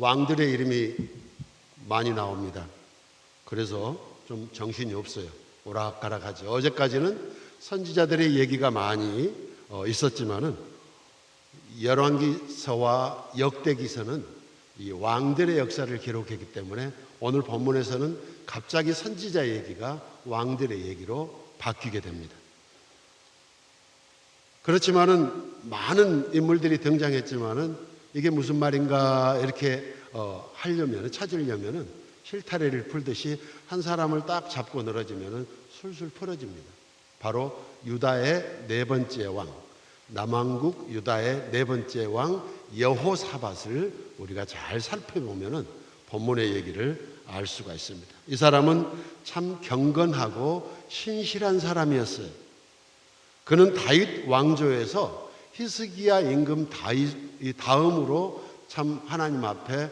왕들의 이름이 많이 나옵니다. 그래서 좀 정신이 없어요. 오락가락하죠. 어제까지는 선지자들의 얘기가 많이 있었지만은 열왕기서와 역대기서는 이 왕들의 역사를 기록했기 때문에 오늘 본문에서는 갑자기 선지자 얘기가 왕들의 얘기로 바뀌게 됩니다. 그렇지만은 많은 인물들이 등장했지만은 이게 무슨 말인가 이렇게 찾으려면은 실타래를 풀듯이 한 사람을 딱 잡고 늘어지면은 술술 풀어집니다. 바로 유다의 네 번째 왕, 남왕국 유다의 네 번째 왕 여호사밧을 우리가 잘 살펴보면은 본문의 얘기를 알 수가 있습니다. 이 사람은 참 경건하고 신실한 사람이었어요. 그는 다윗 왕조에서 히스기야 임금 다윗 다음으로 참 하나님 앞에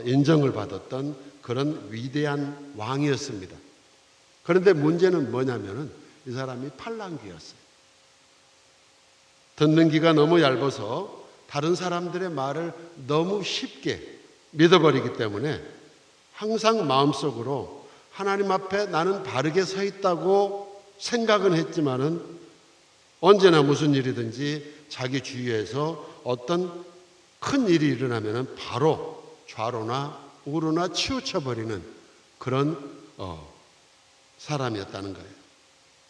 인정을 받았던 그런 위대한 왕이었습니다. 그런데 문제는 뭐냐면은 이 사람이 팔랑귀였어요. 듣는 귀가 너무 얇아서 다른 사람들의 말을 너무 쉽게 믿어버리기 때문에 항상 마음속으로 하나님 앞에 나는 바르게 서 있다고 생각은 했지만은 언제나 무슨 일이든지 자기 주위에서 어떤 큰 일이 일어나면은 바로 좌로나 우로나 치우쳐버리는 그런 사람이었다는 거예요.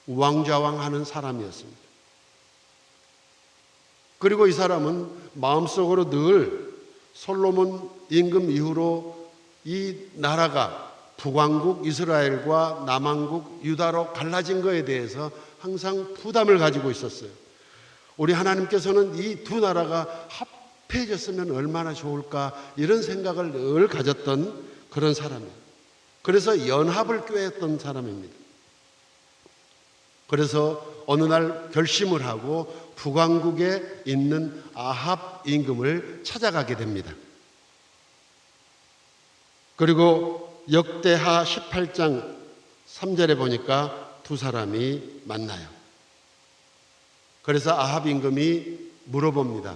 우왕좌왕하는 사람이었습니다. 그리고 이 사람은 마음속으로 늘 솔로몬 임금 이후로 이 나라가 북왕국 이스라엘과 남왕국 유다로 갈라진 것에 대해서 항상 부담을 가지고 있었어요. 우리 하나님께서는 이 두 나라가 합해졌으면 얼마나 좋을까 이런 생각을 늘 가졌던 그런 사람이에요. 그래서 연합을 꾀했던 사람입니다. 그래서 어느 날 결심을 하고 북왕국에 있는 아합 임금을 찾아가게 됩니다. 그리고 역대하 18장 3절에 보니까 두 사람이 만나요. 그래서 아합 임금이 물어봅니다.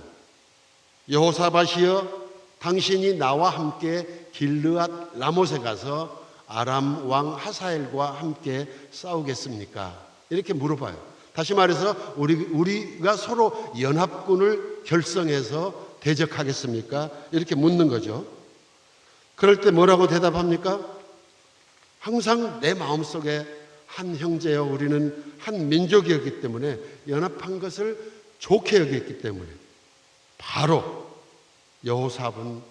여호사밧이여, 당신이 나와 함께 길르앗 라못에 가서 아람 왕 하사엘과 함께 싸우겠습니까? 이렇게 물어봐요. 다시 말해서 우리가 서로 연합군을 결성해서 대적하겠습니까? 이렇게 묻는 거죠. 그럴 때 뭐라고 대답합니까? 항상 내 마음속에 한 형제여, 우리는 한 민족이었기 때문에 연합한 것을 좋게 여겼기 때문에 바로 여호사밧은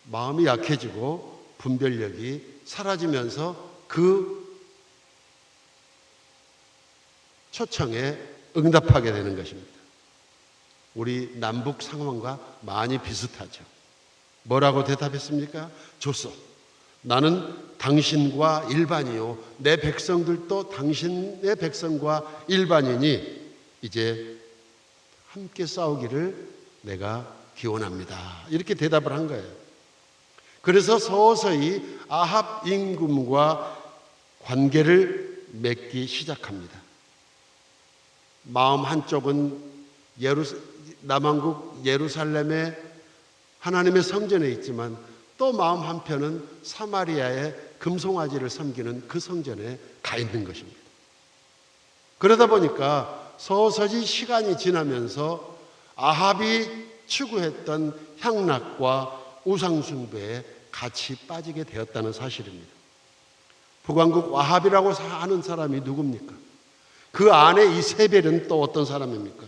마음이 약해지고 분별력이 사라지면서 그 초청에 응답하게 되는 것입니다. 우리 남북 상황과 많이 비슷하죠. 뭐라고 대답했습니까? 좋소. 나는 당신과 일반이요, 내 백성들도 당신의 백성과 일반이니 이제 함께 싸우기를 내가 기원합니다. 이렇게 대답을 한 거예요. 그래서 서서히 아합 임금과 관계를 맺기 시작합니다. 마음 한쪽은 남왕국 예루살렘에 하나님의 성전에 있지만 또 마음 한편은 사마리아의 금송아지를 섬기는 그 성전에 가 있는 것입니다. 그러다 보니까 서서히 시간이 지나면서 아합이 추구했던 향락과 우상숭배에 같이 빠지게 되었다는 사실입니다. 북왕국 아합이라고 하는 사람이 누굽니까? 그 안에 이세벨은 또 어떤 사람입니까?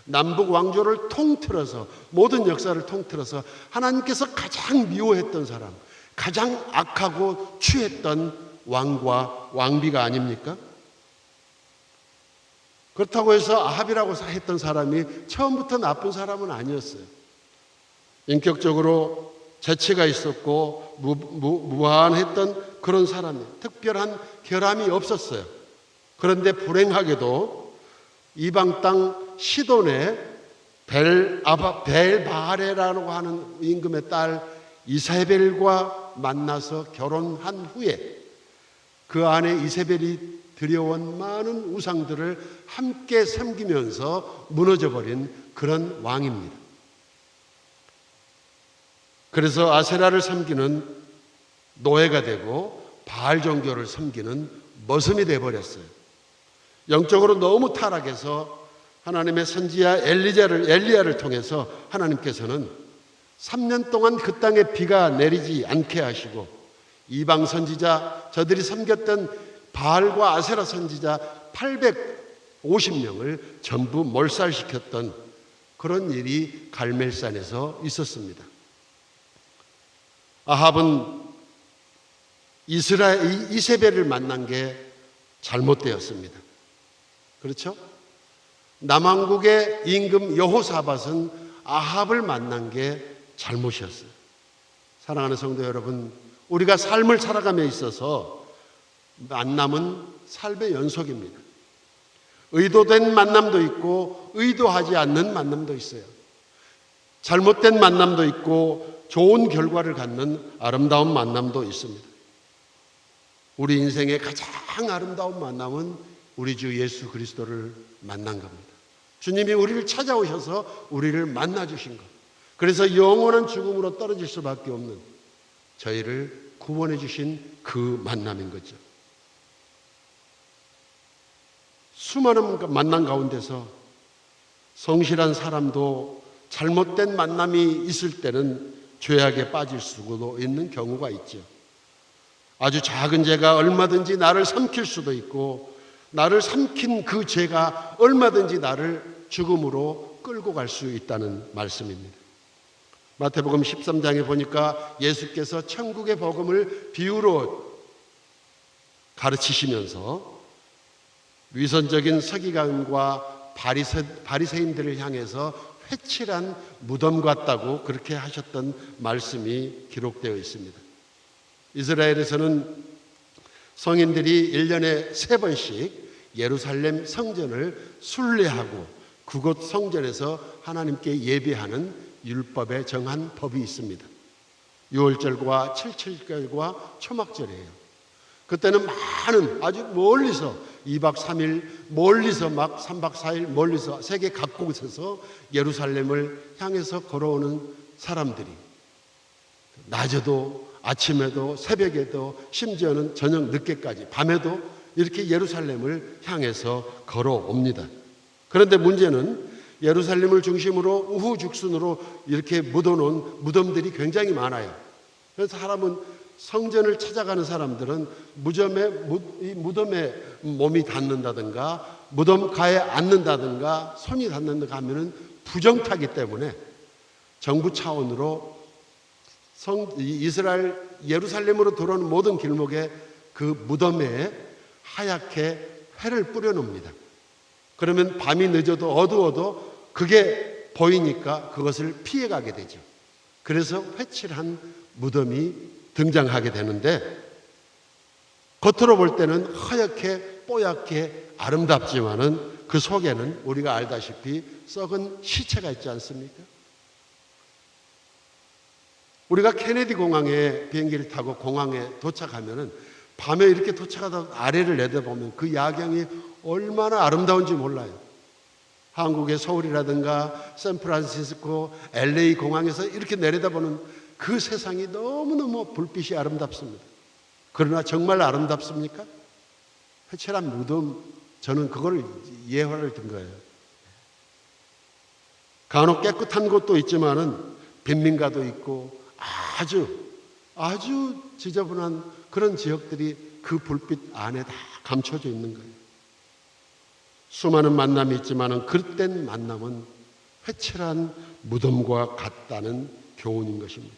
남북 왕조를 통틀어서, 모든 역사를 통틀어서 하나님께서 가장 미워했던 사람, 가장 악하고 추했던 왕과 왕비가 아닙니까? 그렇다고 해서 아합이라고 했던 사람이 처음부터 나쁜 사람은 아니었어요. 인격적으로 재치가 있었고 무한했던 그런 사람이에요. 특별한 결함이 없었어요. 그런데 불행하게도 이방 땅 시돈의 벨바하레라고 하는 임금의 딸 이세벨과 만나서 결혼한 후에 그 안에 이세벨이 들여온 많은 우상들을 함께 섬기면서 무너져버린 그런 왕입니다. 그래서 아세라를 섬기는 노예가 되고 바알 종교를 섬기는 머슴이 되어버렸어요. 영적으로 너무 타락해서 하나님의 선지자 엘리야를 통해서 하나님께서는 3년 동안 그 땅에 비가 내리지 않게 하시고 이방 선지자, 저들이 섬겼던 바알과 아세라 선지자 850명을 전부 몰살시켰던 그런 일이 갈멜산에서 있었습니다. 아합은 이세벨을 만난 게 잘못되었습니다. 그렇죠? 남왕국의 임금 여호사밧은 아합을 만난 게 잘못이었어요. 사랑하는 성도 여러분, 우리가 삶을 살아감에 있어서 만남은 삶의 연속입니다. 의도된 만남도 있고 의도하지 않는 만남도 있어요. 잘못된 만남도 있고 좋은 결과를 갖는 아름다운 만남도 있습니다. 우리 인생의 가장 아름다운 만남은 우리 주 예수 그리스도를 만난 겁니다. 주님이 우리를 찾아오셔서 우리를 만나주신 것. 그래서 영원한 죽음으로 떨어질 수밖에 없는 저희를 구원해 주신 그 만남인 거죠. 수많은 만남 가운데서 성실한 사람도 잘못된 만남이 있을 때는 죄악에 빠질 수도 있는 경우가 있죠. 아주 작은 죄가 얼마든지 나를 삼킬 수도 있고 나를 삼킨 그 죄가 얼마든지 나를 죽음으로 끌고 갈 수 있다는 말씀입니다. 마태복음 13장에 보니까 예수께서 천국의 복음을 비유로 가르치시면서 위선적인 서기관과 바리새인들을 향해서 회칠한 무덤 같다고 그렇게 하셨던 말씀이 기록되어 있습니다. 이스라엘에서는 성인들이 1년에 3번씩 예루살렘 성전을 순례하고 그곳 성전에서 하나님께 예배하는 율법에 정한 법이 있습니다. 6월절과 7.7절과 초막절이에요. 그때는 많은 아주 멀리서 2박 3일 멀리서 막 3박 4일 멀리서 세계 각곳에서 예루살렘을 향해서 걸어오는 사람들이 낮에도 아침에도 새벽에도 심지어는 저녁 늦게까지 밤에도 이렇게 예루살렘을 향해서 걸어옵니다. 그런데 문제는 예루살렘을 중심으로 우후죽순으로 이렇게 묻어놓은 무덤들이 굉장히 많아요. 그래서 사람은 성전을 찾아가는 사람들은 무덤에 몸이 닿는다든가 무덤가에 앉는다든가 손이 닿는다든가 하면은 부정타기 때문에 정부 차원으로 이스라엘 예루살렘으로 들어오는 모든 길목에 그 무덤에 하얗게 회를 뿌려놓습니다. 그러면 밤이 늦어도 어두워도 그게 보이니까 그것을 피해가게 되죠. 그래서 회칠한 무덤이 등장하게 되는데 겉으로 볼 때는 하얗게 뽀얗게 아름답지만은 그 속에는 우리가 알다시피 썩은 시체가 있지 않습니까? 우리가 케네디 공항에 비행기를 타고 공항에 도착하면은 밤에 이렇게 도착하다 아래를 내다보면 그 야경이 얼마나 아름다운지 몰라요. 한국의 서울이라든가 샌프란시스코, LA 공항에서 이렇게 내려다보는 그 세상이 너무너무 불빛이 아름답습니다. 그러나 정말 아름답습니까? 회칠한 무덤, 저는 그걸 예화를 든 거예요. 간혹 깨끗한 곳도 있지만은 빈민가도 있고 아주 지저분한 그런 지역들이 그 불빛 안에 다 감춰져 있는 거예요. 수많은 만남이 있지만은 그릇된 만남은 회칠한 무덤과 같다는 교훈인 것입니다.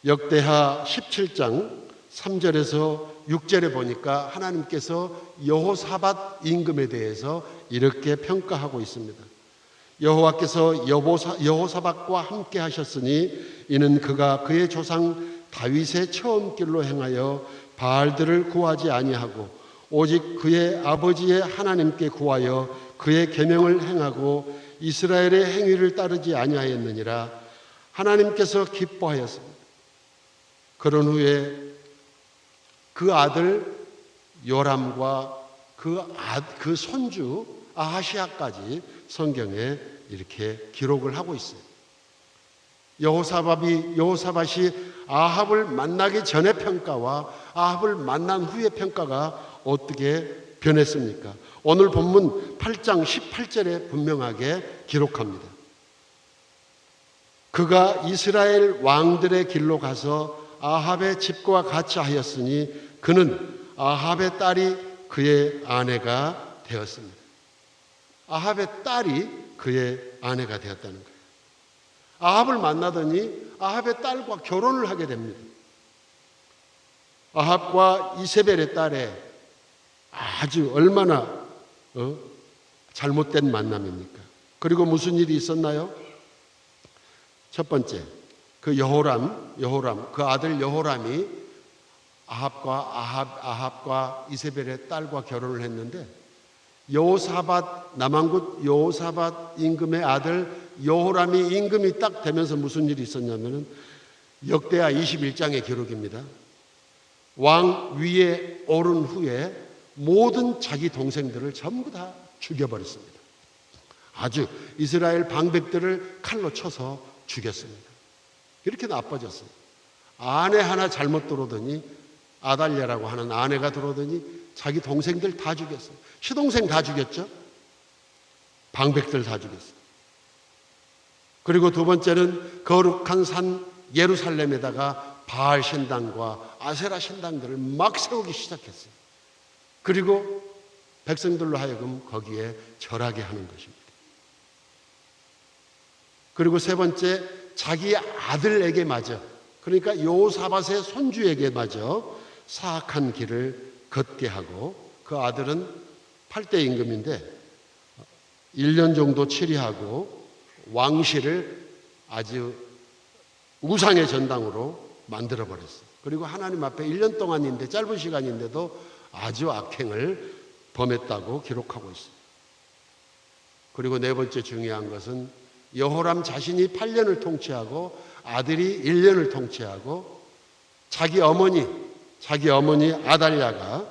역대하 17장 3절에서 6절에 보니까 하나님께서 여호사밧 임금에 대해서 이렇게 평가하고 있습니다. 여호와께서 여호사밧과 함께 하셨으니 이는 그가 그의 조상 다윗의 처음 길로 행하여 바알들을 구하지 아니하고 오직 그의 아버지의 하나님께 구하여 그의 계명을 행하고 이스라엘의 행위를 따르지 아니하였느니라. 하나님께서 기뻐하였습니다. 그런 후에 그 아들 요람과 그 손주 아하시아까지 성경에 이렇게 기록을 하고 있어요. 여호사밧이 아합을 만나기 전의 평가와 아합을 만난 후의 평가가 어떻게 변했습니까? 오늘 본문 8장 18절에 분명하게 기록합니다. 그가 이스라엘 왕들의 길로 가서 아합의 집과 같이 하였으니 그는 아합의 딸이 그의 아내가 되었습니다. 아합의 딸이 그의 아내가 되었다는 거예요. 아합을 만나더니 아합의 딸과 결혼을 하게 됩니다. 아합과 이세벨의 딸의 아주 얼마나 잘못된 만남입니까? 그리고 무슨 일이 있었나요? 첫 번째, 그 여호람 그 아들 여호람이 아합과 이세벨의 딸과 결혼을 했는데 남왕국 여호사밧 임금의 아들 여호람이 임금이 딱 되면서 무슨 일이 있었냐면은 역대하 21장의 기록입니다. 왕 위에 오른 후에 모든 자기 동생들을 전부 다 죽여버렸습니다. 아주 이스라엘 방백들을 칼로 쳐서 죽였습니다. 이렇게 나빠졌어요. 아내 하나 잘못 들어오더니 아달랴라고 하는 아내가 들어오더니 자기 동생들 다 죽였어요. 시동생 다 죽였죠. 방백들 다 죽였어요. 그리고 두 번째는 거룩한 산 예루살렘에다가 바알 신당과 아세라 신당들을 막 세우기 시작했어요. 그리고 백성들로 하여금 거기에 절하게 하는 것입니다. 그리고 세 번째, 자기 아들에게 마저, 그러니까 여호사밧의 손주에게 마저 사악한 길을 걷게 하고, 그 아들은 8대 임금인데 1년 정도 치리하고 왕실을 아주 우상의 전당으로 만들어버렸어요. 그리고 하나님 앞에 1년 동안인데, 짧은 시간인데도 아주 악행을 범했다고 기록하고 있어요. 그리고 네 번째 중요한 것은 여호람 자신이 8년을 통치하고 아들이 1년을 통치하고 자기 어머니 아달랴가,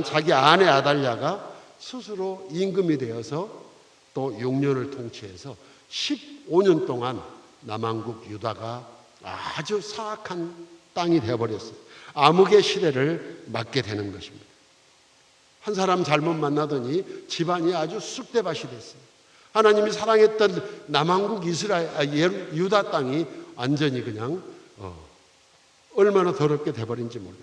자기 아내 아달랴가 스스로 임금이 되어서 또 6년을 통치해서 15년 동안 남왕국 유다가 아주 사악한 땅이 되어버렸어요. 암흑의 시대를 맞게 되는 것입니다. 한 사람 잘못 만나더니 집안이 아주 쑥대밭이 됐어요. 하나님이 사랑했던 남왕국 유다 땅이 완전히 그냥 얼마나 더럽게 돼버린지 몰라요.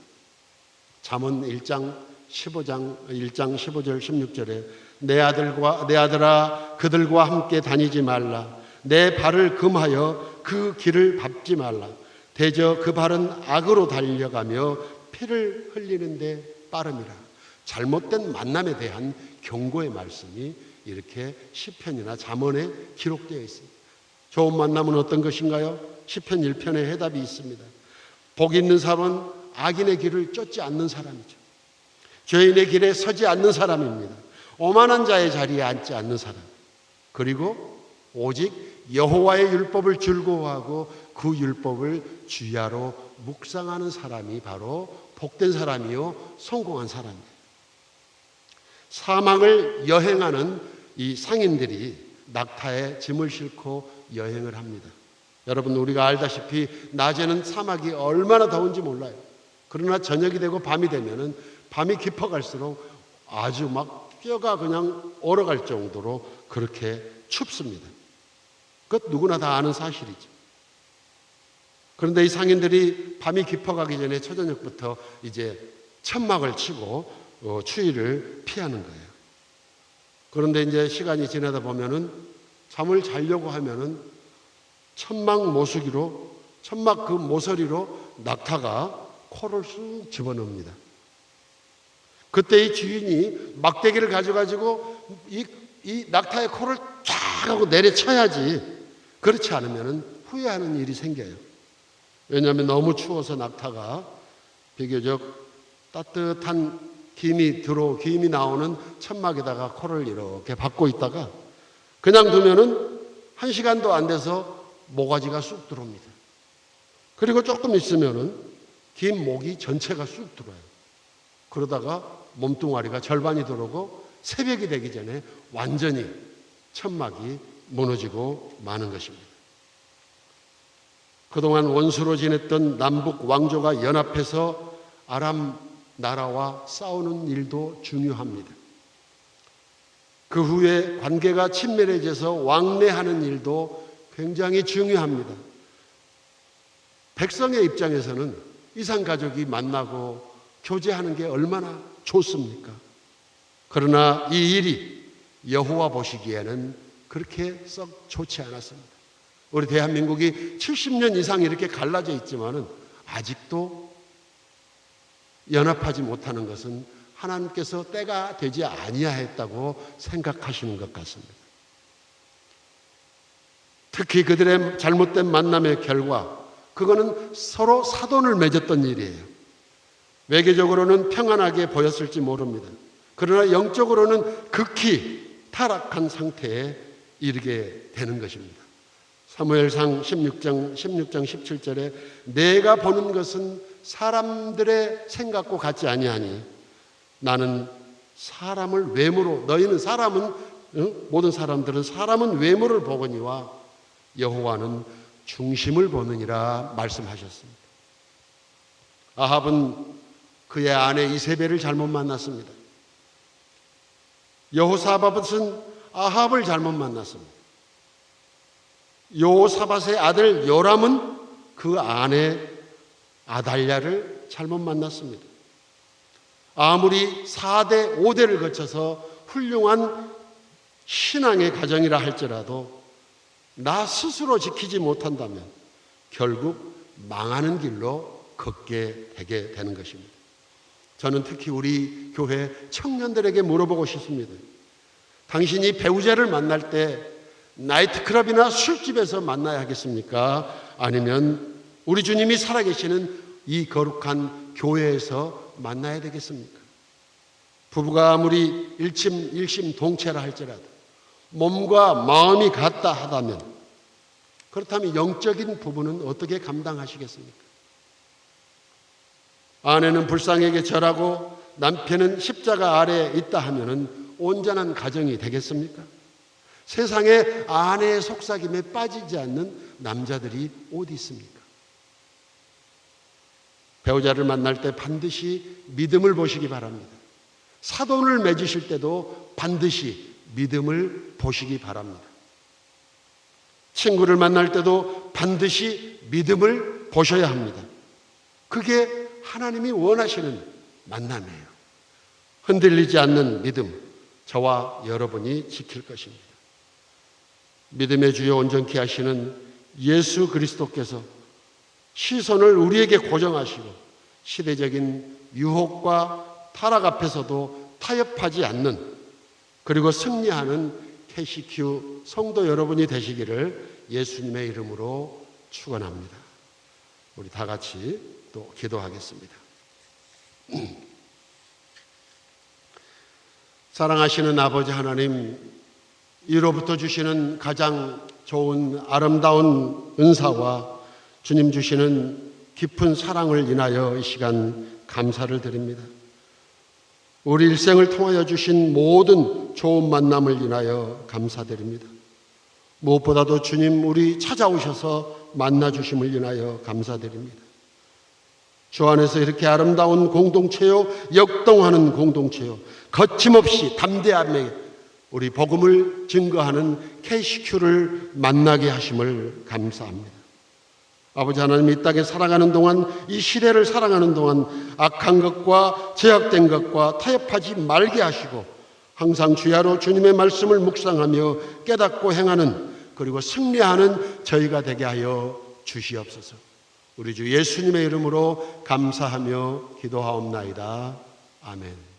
잠언 1장 15절 16절에 내 아들아 그들과 함께 다니지 말라. 내 발을 금하여 그 길을 밟지 말라. 대저 그 발은 악으로 달려가며 피를 흘리는데 빠름이라. 잘못된 만남에 대한 경고의 말씀이 이렇게 시편이나 잠언에 기록되어 있습니다. 좋은 만남은 어떤 것인가요? 시편 1편에 해답이 있습니다. 복 있는 사람은 악인의 길을 쫓지 않는 사람이죠. 죄인의 길에 서지 않는 사람입니다. 오만한 자의 자리에 앉지 않는 사람. 그리고 오직 여호와의 율법을 즐거워하고 그 율법을 주야로 묵상하는 사람이 바로 복된 사람이요 성공한 사람이에요. 사막을 여행하는 이 상인들이 낙타에 짐을 싣고 여행을 합니다. 여러분, 우리가 알다시피 낮에는 사막이 얼마나 더운지 몰라요. 그러나 저녁이 되고 밤이 되면은 밤이 깊어갈수록 아주 막 뼈가 그냥 얼어갈 정도로 그렇게 춥습니다. 그것 누구나 다 아는 사실이죠. 그런데 이 상인들이 밤이 깊어가기 전에 초저녁부터 이제 천막을 치고 추위를 피하는 거예요. 그런데 이제 시간이 지나다 보면은 잠을 자려고 하면은 천막 그 모서리로 낙타가 코를 쑥 집어넣습니다. 그때 이 주인이 막대기를 가져가지고 이 낙타의 코를 쫙 하고 내려쳐야지. 그렇지 않으면 후회하는 일이 생겨요. 왜냐하면 너무 추워서 낙타가 비교적 따뜻한 김이 나오는 천막에다가 코를 이렇게 박고 있다가 그냥 두면은 1시간도 안 돼서 모가지가 쑥 들어옵니다. 그리고 조금 있으면은 긴 목이 전체가 쑥 들어와요. 그러다가 몸뚱아리가 절반이 들어오고 새벽이 되기 전에 완전히 천막이 무너지고 마는 것입니다. 그동안 원수로 지냈던 남북 왕조가 연합해서 아람 나라와 싸우는 일도 중요합니다. 그 후에 관계가 친밀해져서 왕래하는 일도 굉장히 중요합니다. 백성의 입장에서는 이산가족이 만나고 교제하는 게 얼마나 좋습니까? 그러나 이 일이 여호와 보시기에는 그렇게 썩 좋지 않았습니다. 우리 대한민국이 70년 이상 이렇게 갈라져 있지만은 아직도 연합하지 못하는 것은 하나님께서 때가 되지 아니하였다고 생각하시는 것 같습니다. 특히 그들의 잘못된 만남의 결과, 그거는 서로 사돈을 맺었던 일이에요. 외교적으로는 평안하게 보였을지 모릅니다. 그러나 영적으로는 극히 타락한 상태에 이르게 되는 것입니다. 사무엘상 16장 17절에 내가 보는 것은 사람들의 생각과 같지 아니하니 나는 사람을 외모로, 너희는 사람은 모든 사람들은 사람은 외모를 보거니와 여호와는 중심을 보느니라 말씀하셨습니다. 아합은 그의 아내 이세벨을 잘못 만났습니다. 여호사밧은 아합을 잘못 만났습니다. 여호사밧의 아들 요람은 그 아내 아달랴를 잘못 만났습니다. 아무리 4대 5대를 거쳐서 훌륭한 신앙의 가정이라 할지라도 나 스스로 지키지 못한다면 결국 망하는 길로 걷게 되게 되는 것입니다. 저는 특히 우리 교회 청년들에게 물어보고 싶습니다. 당신이 배우자를 만날 때 나이트클럽이나 술집에서 만나야 하겠습니까? 아니면 우리 주님이 살아계시는 이 거룩한 교회에서 만나야 되겠습니까? 부부가 아무리 일심동체라 할지라도 몸과 마음이 같다 하다면, 그렇다면 영적인 부분은 어떻게 감당하시겠습니까? 아내는 불쌍하게 절하고 남편은 십자가 아래에 있다 하면은 온전한 가정이 되겠습니까? 세상에 아내의 속삭임에 빠지지 않는 남자들이 어디 있습니까? 배우자를 만날 때 반드시 믿음을 보시기 바랍니다. 사돈을 맺으실 때도 반드시 믿음을 보시기 바랍니다. 친구를 만날 때도 반드시 믿음을 보셔야 합니다. 그게 하나님이 원하시는 만남이에요. 흔들리지 않는 믿음, 저와 여러분이 지킬 것입니다. 믿음의 주요 온전케 하시는 예수 그리스도께서 시선을 우리에게 고정하시고 시대적인 유혹과 타락 앞에서도 타협하지 않는, 그리고 승리하는 KCQ 성도 여러분이 되시기를 예수님의 이름으로 축원합니다. 우리 다 같이 또 기도하겠습니다. 사랑하시는 아버지 하나님, 이로부터 주시는 가장 좋은 아름다운 은사와 주님 주시는 깊은 사랑을 인하여 이 시간 감사를 드립니다. 우리 일생을 통하여 주신 모든 좋은 만남을 인하여 감사드립니다. 무엇보다도 주님 우리 찾아오셔서 만나주심을 인하여 감사드립니다. 주 안에서 이렇게 아름다운 공동체요, 역동하는 공동체요, 거침없이 담대함에 우리 복음을 증거하는 KCQ를 만나게 하심을 감사합니다. 아버지 하나님, 이 땅에 살아가는 동안, 이 시대를 살아가는 동안 악한 것과 제약된 것과 타협하지 말게 하시고 항상 주야로 주님의 말씀을 묵상하며 깨닫고 행하는, 그리고 승리하는 저희가 되게 하여 주시옵소서. 우리 주 예수님의 이름으로 감사하며 기도하옵나이다. 아멘.